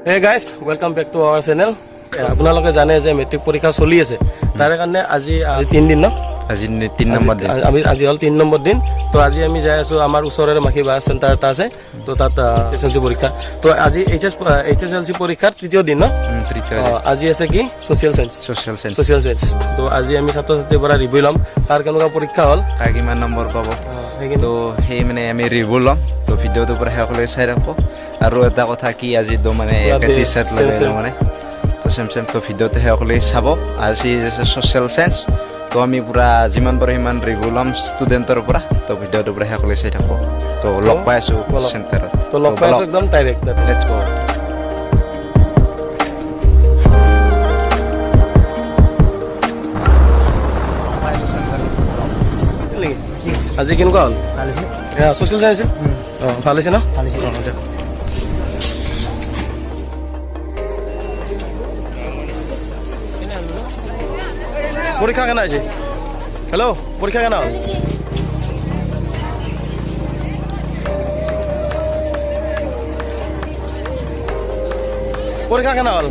Hey guys, welcome back to our channel. আপোনালোকে জানে যে মেট্ৰিক পৰীক্ষা চলি আছে তাৰ কাৰণে আজি 3 দিন ন আজি 3 নম্বৰ দিন আজি হল 3 নম্বৰ দিন তো আজি আমি যাই আছো আমাৰ ওচৰৰে মাখি বাছ চেণ্টাৰ এটা আছে তো তাত এছএলসি পৰীক্ষা তো আজি এইচএসএলসি পৰীক্ষাৰ তৃতীয় দিন ন আজি আছে কি সোশ্যাল সায়েন্স তো আজি আমি ছাত্ৰ ছাত্ৰীৰ পৰা ৰিভিউ লম তাৰ কেনেকুৱা পৰীক্ষা হল কাৰ কিমান নম্বৰ পাব তো সেই মানে আমি ৰিভিউ লম তো ভিডিঅ'টো পৰা সকলোৱে চাই ৰাখব আৰু এটা কথা কি আজি তো মানে একে টি-শাৰ্ট লগাই মানে তো সেম তো ভিডিঅ'তে সকলোৱে চাব আজি সোশ্যাল সায়েন্স তো আমি পুৰা যিমান পাৰো সিমান ৰিভিউ লম ষ্টুডেণ্টৰ পৰা তো ভিডিঅ'টো পৰা সকলোৱে চাই থাকব তো লগ পাই আছো চেণ্টাৰত তো লগ পাই আছো একদম ডাইৰেক্ট লেটস গো আজি কেনেকুৱা হল ভাল হৈছে সোশ্যাল সায়েন্স ভাল হৈছে ন পরীক্ষা কেন আছে হ্যালো পরীক্ষা কেন পরীক্ষা কেন হল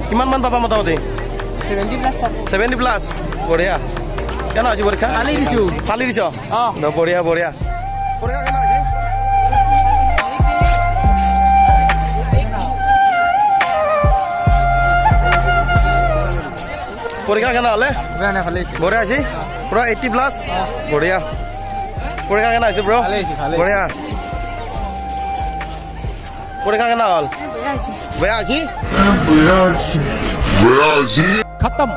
কিমান মান পাবা মোটামুটি 70 প্লাস বঢ়িয়া কেন আছে পরীক্ষা ফালি দিছ বঢ়িয়া বঢ়িয়া পরীক্ষা কেন আছে পরীক্ষা কেন হলে বঢ়িয়া আছে পুরা 80 প্লাস বঢ়িয়া পরীক্ষা কেন আছে ব্রো বঢ়িয়া পরীক্ষা কেন হল বেয়া আছে খতম